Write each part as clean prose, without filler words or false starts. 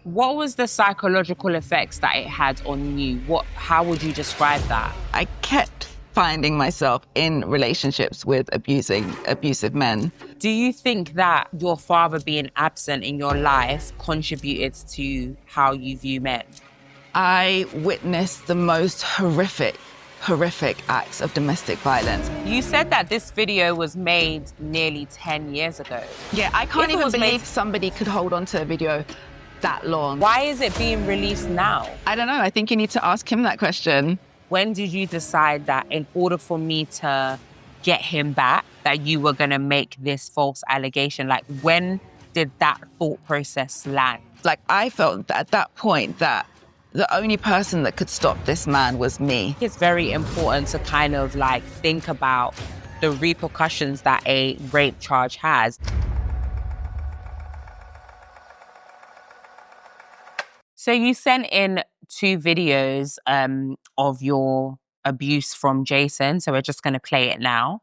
What was the psychological effects that it had on you? How would you describe that? I kept finding myself in relationships with abusive men. Do you think that your father being absent in your life contributed to how you view men? I witnessed the most horrific acts of domestic violence. You said that this video was made nearly 10 years ago. Yeah, I can't even believe somebody could hold on to a video that long. Why is it being released now? I don't know. I think you need to ask him that question. When did you decide that in order for me to get him back, that you were going to make this false allegation? Like, when did that thought process land? Like, I felt that at that point that the only person that could stop this man was me. It's very important to kind of like think about the repercussions that a rape charge has. So you sent in 2 videos of your abuse from Jason. So we're just going to play it now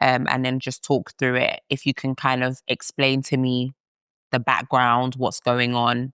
and then just talk through it. If you can kind of explain to me the background, what's going on.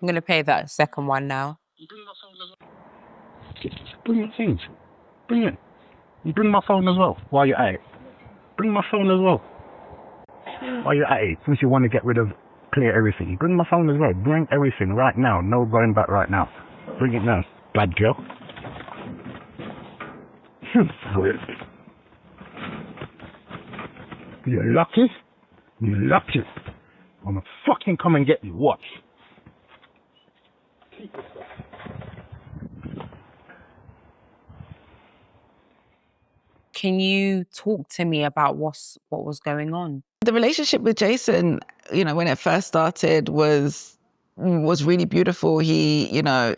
I'm going to play that second one now. Bring your things. Bring it. You bring my phone as well while you're at it. Bring my phone as well while you're at it, since you want to get rid of, clear everything. Bring my phone as well. Bring everything right now. No going back right now. Bring it now, bad girl. You're lucky. You're lucky. I'm gonna fucking come and get you. Watch. Can you talk to me about what was going on? The relationship with Jason, you know, when it first started was really beautiful. He, you know,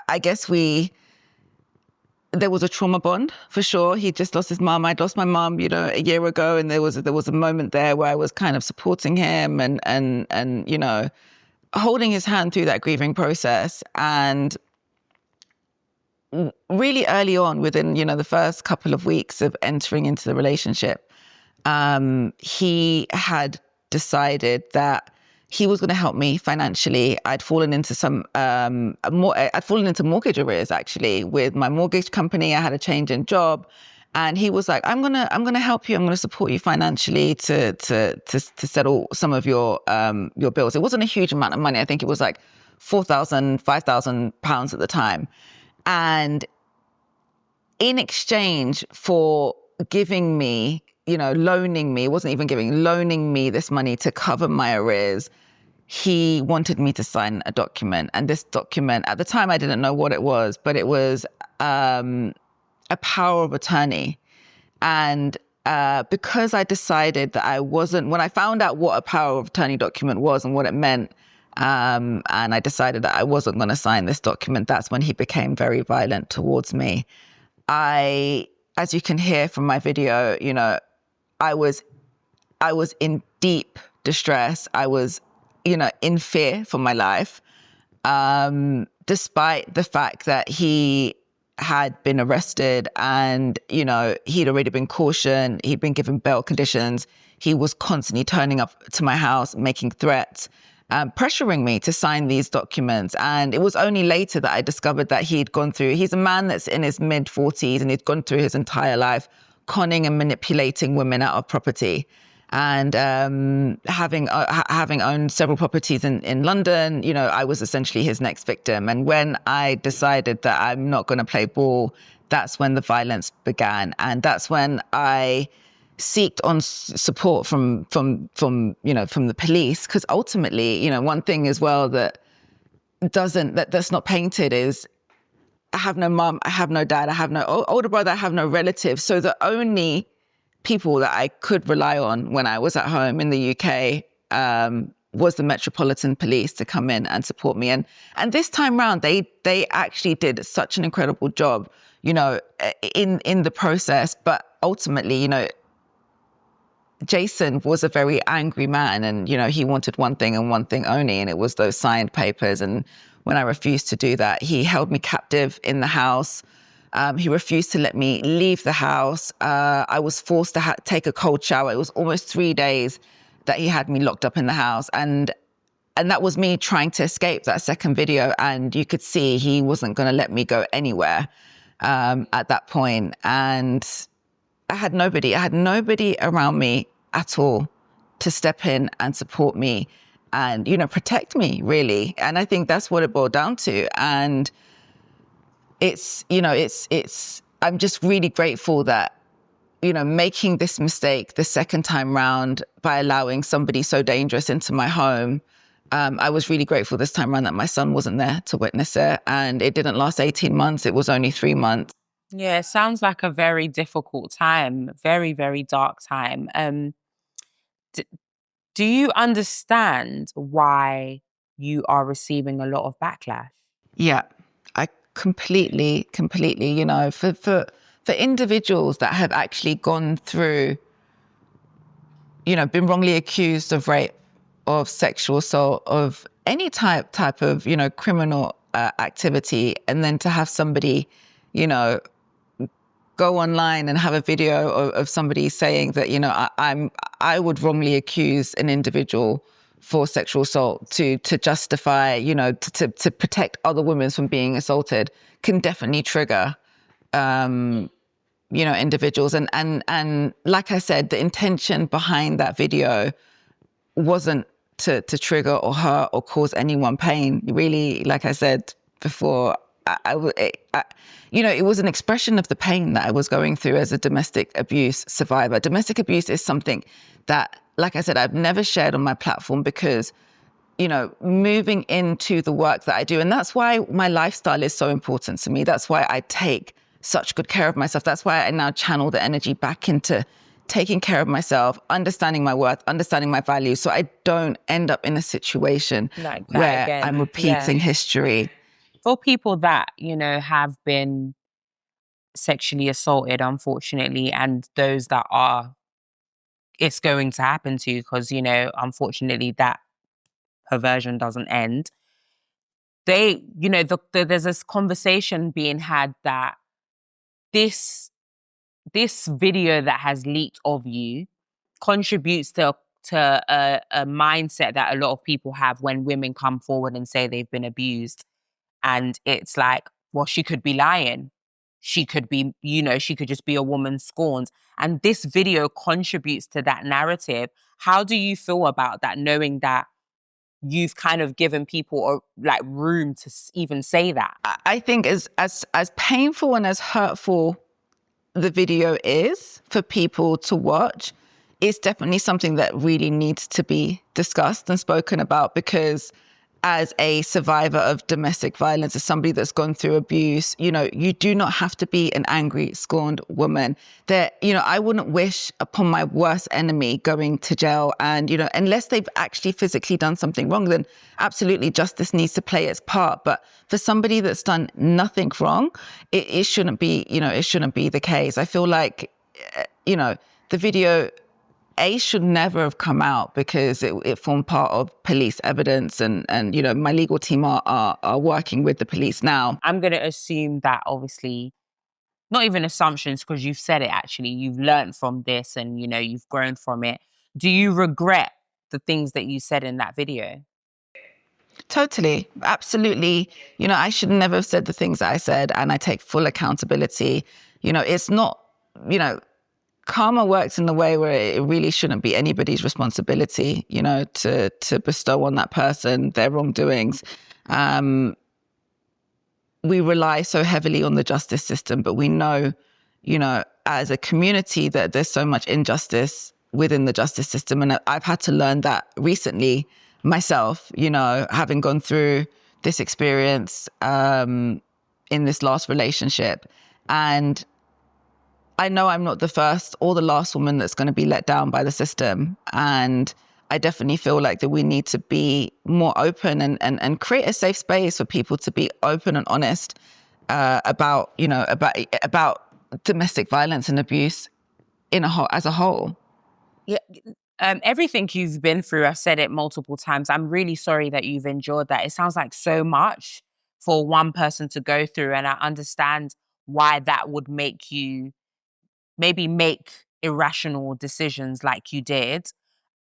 I guess there was a trauma bond for sure. He just lost his mom. I'd lost my mom, you know, a year ago, and there was a moment there where I was kind of supporting him and you know, holding his hand through that grieving process. And really early on, within, you know, the first couple of weeks of entering into the relationship, he had decided that he was going to help me financially. I'd fallen into mortgage arrears actually with my mortgage company. I had a change in job, and he was like, "I'm gonna help you. I'm gonna support you financially to settle some of your bills." It wasn't a huge amount of money. I think it was like £5,000 at the time. And in exchange for giving me, you know, loaning me this money to cover my arrears, he wanted me to sign a document. And this document, at the time, I didn't know what it was, but it was a power of attorney. And because I decided that when I found out what a power of attorney document was and what it meant, and I decided that I wasn't going to sign this document, that's when he became very violent towards me. As you can hear from my video, you know, I was in deep distress. I was, you know, in fear for my life, despite the fact that he had been arrested and, you know, he'd already been cautioned, he'd been given bail conditions. He was constantly turning up to my house, making threats, pressuring me to sign these documents. And it was only later that I discovered that he's a man that's in his mid-40s, and he'd gone through his entire life conning and manipulating women out of property. And having owned several properties in London, you know, I was essentially his next victim. And when I decided that I'm not going to play ball, that's when the violence began, and that's when I sought on support from the police. Because ultimately, you know, one thing as well that's not painted is I have no mum, I have no dad, I have no older brother, I have no relatives. So the only people that I could rely on when I was at home in the UK was the Metropolitan Police to come in and support me. And this time round, they actually did such an incredible job, you know, in the process. But ultimately, you know, Jason was a very angry man, and, you know, he wanted one thing and one thing only, and it was those signed papers. And when I refused to do that, he held me captive in the house. He refused to let me leave the house. I was forced to take a cold shower. It was almost 3 days that he had me locked up in the house. And that was me trying to escape that second video. And you could see he wasn't going to let me go anywhere at that point. And I had nobody around me at all to step in and support me and, you know, protect me, really. And I think that's what it boiled down to. And I'm just really grateful that, you know, making this mistake the second time round by allowing somebody so dangerous into my home, I was really grateful this time around that my son wasn't there to witness it. And it didn't last 18 months. It was only 3 months. Yeah, it sounds like a very difficult time, very, very dark time. Do you understand why you are receiving a lot of backlash? Yeah, I completely, you know, for individuals that have actually gone through, you know, been wrongly accused of rape, of sexual assault, of any type of, you know, criminal activity, and then to have somebody, you know, go online and have a video of somebody saying that, you know, I would wrongly accuse an individual for sexual assault to justify, you know, to protect other women from being assaulted, can definitely trigger, you know, individuals. And like I said, the intention behind that video wasn't to trigger or hurt or cause anyone pain. Really, like I said before, you know, it was an expression of the pain that I was going through as a domestic abuse survivor. Domestic abuse is something that, like I said, I've never shared on my platform because, you know, moving into the work that I do, and that's why my lifestyle is so important to me. That's why I take such good care of myself. That's why I now channel the energy back into taking care of myself, understanding my worth, understanding my values, so I don't end up in a situation Like that where again. I'm repeating history. For people that, you know, have been sexually assaulted, unfortunately, and those that it's going to happen to, because, you know, unfortunately that perversion doesn't end. You know, there's this conversation being had that this video that has leaked of you contributes to a mindset that a lot of people have when women come forward and say they've been abused. And it's like, well, she could be lying. She could be, you know, she could just be a woman scorned. And this video contributes to that narrative. How do you feel about that, knowing that you've kind of given people like room to even say that? I think as painful and as hurtful the video is for people to watch, it's definitely something that really needs to be discussed and spoken about, because as a survivor of domestic violence, as somebody that's gone through abuse, you know, you do not have to be an angry, scorned woman. That, you know, I wouldn't wish upon my worst enemy going to jail. And, you know, unless they've actually physically done something wrong, then absolutely justice needs to play its part. But for somebody that's done nothing wrong, it shouldn't be, you know, it shouldn't be the case. I feel like, you know, the video should never have come out because it formed part of police evidence, and you know, my legal team are working with the police now. I'm going to assume that, obviously, not even assumptions, because you've said it, actually, you've learned from this and, you know, you've grown from it. Do you regret the things that you said in that video? Totally, absolutely. You know, I should never have said the things that I said, and I take full accountability. You know, it's not, you know, karma works in a way where it really shouldn't be anybody's responsibility, you know, to bestow on that person their wrongdoings. We rely so heavily on the justice system, but we know, you know, as a community that there's so much injustice within the justice system. And I've had to learn that recently myself, you know, having gone through this experience in this last relationship. And I know I'm not the first or the last woman that's going to be let down by the system. And I definitely feel like that we need to be more open and create a safe space for people to be open and honest about, you know, about domestic violence and abuse as a whole. Yeah. Everything you've been through, I've said it multiple times. I'm really sorry that you've endured that. It sounds like so much for one person to go through. And I understand why that would make you maybe make irrational decisions like you did.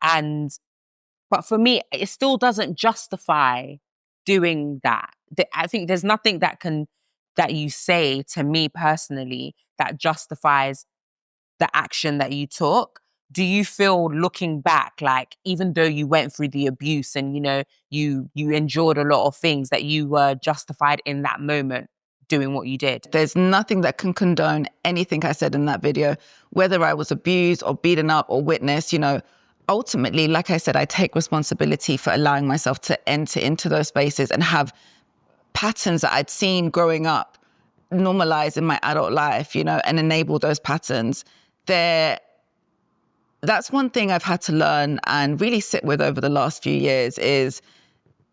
But for me, it still doesn't justify doing that. I think there's nothing that you say to me personally that justifies the action that you took. Do you feel, looking back, like even though you went through the abuse and, you know, you endured a lot of things, that you were justified in that moment doing what you did? There's nothing that can condone anything I said in that video, whether I was abused or beaten up or witnessed, you know. Ultimately, like I said, I take responsibility for allowing myself to enter into those spaces and have patterns that I'd seen growing up normalize in my adult life, you know, and enable those patterns. That's one thing I've had to learn and really sit with over the last few years is,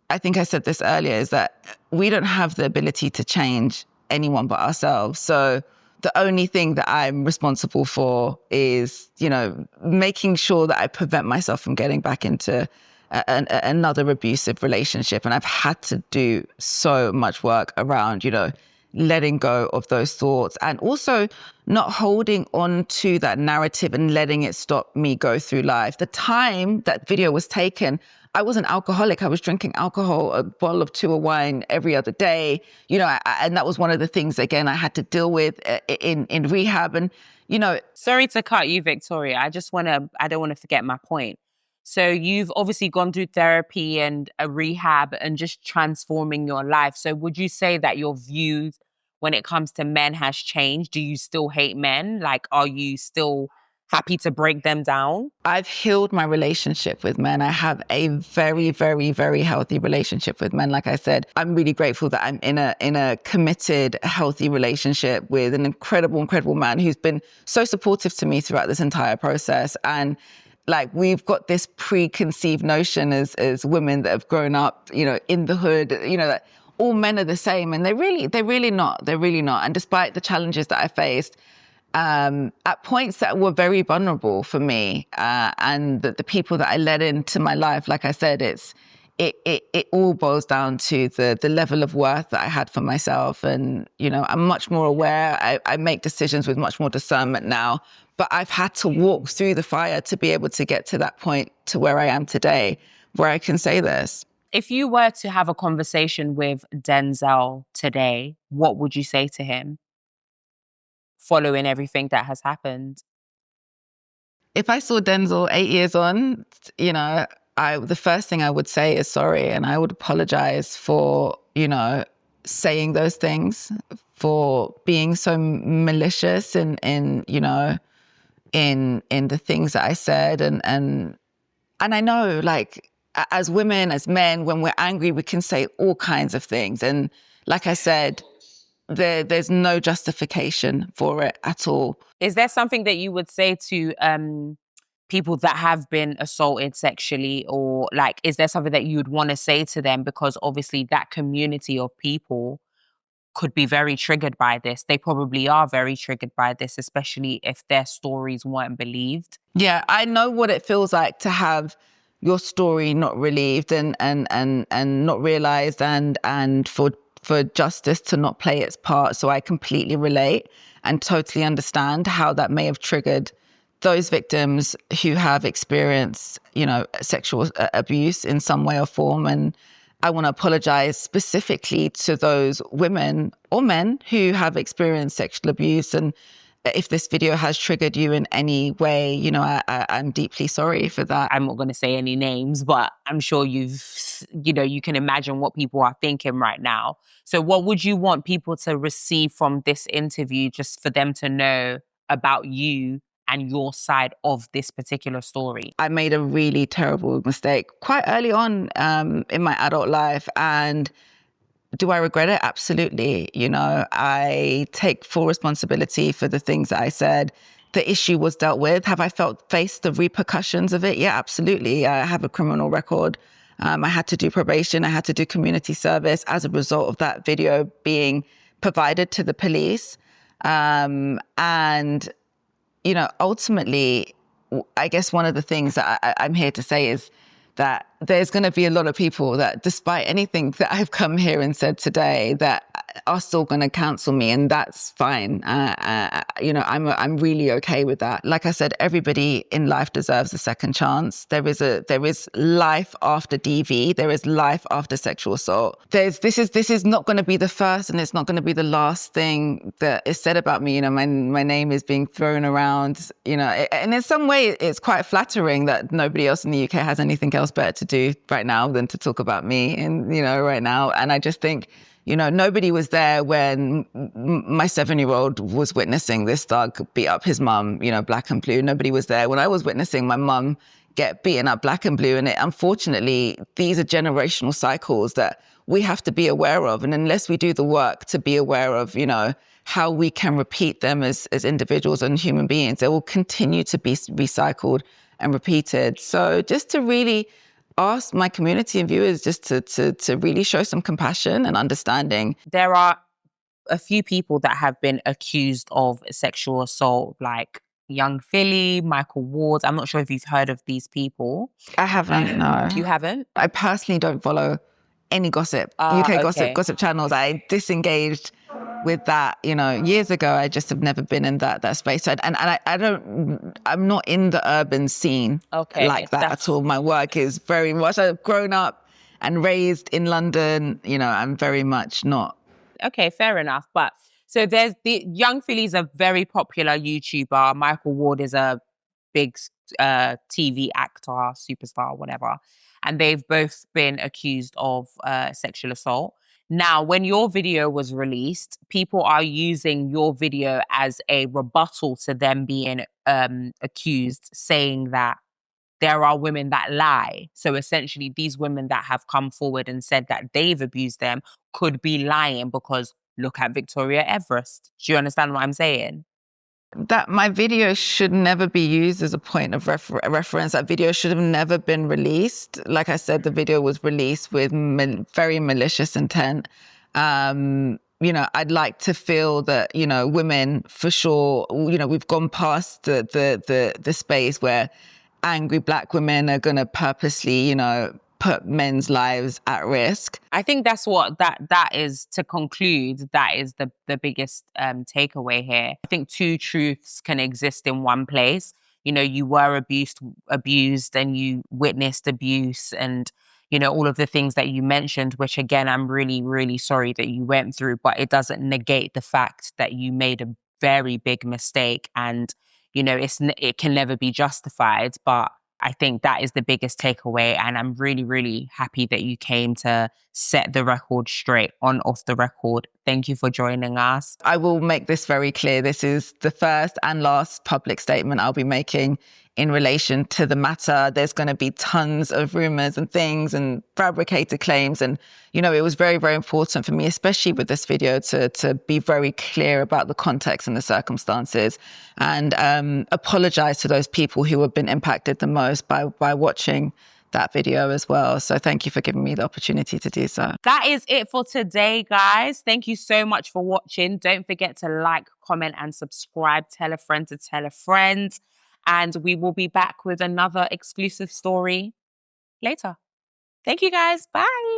I think I said this earlier, is that we don't have the ability to change anyone but ourselves. So the only thing that I'm responsible for is, you know, making sure that I prevent myself from getting back into another abusive relationship. And I've had to do so much work around, you know, letting go of those thoughts and also not holding on to that narrative and letting it stop me go through life. The time that video was taken, I was an alcoholic. I was drinking alcohol, a bottle of 2 of wine every other day, you know, and that was one of the things, again, I had to deal with in rehab. And, you know. Sorry to cut you, Victoria. I don't want to forget my point. So you've obviously gone through therapy and a rehab and just transforming your life. So would you say that your views when it comes to men has changed? Do you still hate men? Like, are you still happy to break them down? I've healed my relationship with men. I have a very, very, very healthy relationship with men. Like I said, I'm really grateful that I'm in a committed, healthy relationship with an incredible, incredible man who's been so supportive to me throughout this entire process. And like, we've got this preconceived notion as women that have grown up, you know, in the hood, you know, that all men are the same. And they're really not. They're really not. And despite the challenges that I faced, at points that were very vulnerable for me, and the people that I let into my life, like I said, it all boils down to the level of worth that I had for myself. And, you know, I'm much more aware. I make decisions with much more discernment now, but I've had to walk through the fire to be able to get to that point to where I am today, where I can say this. If you were to have a conversation with Denzel today, what would you say to him following everything that has happened? If I saw Denzel 8 years on, you know, the first thing I would say is sorry, and I would apologize for, you know, saying those things, for being so malicious in you know, in the things that I said. And I know, like, as women, as men, when we're angry, we can say all kinds of things. And like I said, there's no justification for it at all. Is there something that you would say to people that have been assaulted sexually, or like, is there something that you would want to say to them? Because obviously that community of people could be very triggered by this. They probably are very triggered by this, especially if their stories weren't believed. Yeah, I know what it feels like to have your story not relieved and not realized, and for justice to not play its part. So I completely relate and totally understand how that may have triggered those victims who have experienced, you know, sexual abuse in some way or form. And I want to apologize specifically to those women or men who have experienced sexual abuse. And If this video has triggered you in any way, you know, I'm deeply sorry for that. I'm not going to say any names, but I'm sure you can imagine what people are thinking right now. So what would you want people to receive from this interview, just for them to know about you and your side of this particular story? I made a really terrible mistake quite early on in my adult life. And do I regret it? Absolutely. You know, I take full responsibility for the things that I said. The issue was dealt with. Have I faced the repercussions of it? Yeah, absolutely. I have a criminal record. I had to do probation. I had to do community service as a result of that video being provided to the police. And, you know, ultimately, I guess one of the things that I'm here to say is that there's going to be a lot of people that, despite anything that I've come here and said today, that are still going to cancel me, and that's fine. You know, I'm really okay with that. Like I said, everybody in life deserves a second chance. There is life after DV. There is life after sexual assault. This is not going to be the first, and it's not going to be the last thing that is said about me. You know, my name is being thrown around. You know, and in some way, it's quite flattering that nobody else in the UK has anything else better to do right now than to talk about me. And you know, right now, and I just think, you know, nobody was there when my 7-year-old was witnessing this thug beat up his mum, you know, black and blue. Nobody was there when I was witnessing my mum get beaten up black and blue. And unfortunately, these are generational cycles that we have to be aware of. And unless we do the work to be aware of, you know, how we can repeat them as individuals and human beings, they will continue to be recycled and repeated. So just to really ask my community and viewers just to really show some compassion and understanding. There are a few people that have been accused of sexual assault, like Young Philly, Michael Ward. I'm not sure if you've heard of these people. I haven't, no. You haven't? I personally don't follow any gossip, okay. gossip channels. I disengaged with that, you know, years ago. I just have never been in that space. So, I'm not in the urban scene like that at all. My work is very much, I've grown up and raised in London. You know, I'm very much not. Okay, fair enough. But so there's Young Philly's a very popular YouTuber. Michael Ward is a big TV actor, superstar, whatever. And they've both been accused of sexual assault. Now, when your video was released, people are using your video as a rebuttal to them being accused, saying that there are women that lie. So essentially, these women that have come forward and said that they've abused them could be lying because look at Victoria Everest. Do you understand what I'm saying? That my video should never be used as a point of reference. That video should have never been released. Like I said, the video was released with very malicious intent. You know, I'd like to feel that, you know, women for sure, you know, we've gone past the space where angry Black women are going to purposely, you know, put men's lives at risk. I think that's what that is. To conclude, that is the biggest takeaway here. I think two truths can exist in one place. You know, you were abused and you witnessed abuse, and you know, all of the things that you mentioned, which again, I'm really, really sorry that you went through, but it doesn't negate the fact that you made a very big mistake, and you know, it can never be justified. But I think that is the biggest takeaway. And I'm really, really happy that you came to set the record straight on off the record. Thank you for joining us. I will make this very clear. This is the first and last public statement I'll be making in relation to the matter. There's going to be tons of rumors and things and fabricated claims. And, you know, it was very, very important for me, especially with this video, to be very clear about the context and the circumstances, and apologize to those people who have been impacted the most by watching that video as well. So thank you for giving me the opportunity to do so. That is it for today, guys. Thank you so much for watching. Don't forget to like, comment, and subscribe. Tell a friend to tell a friend. And we will be back with another exclusive story later. Thank you, guys. Bye.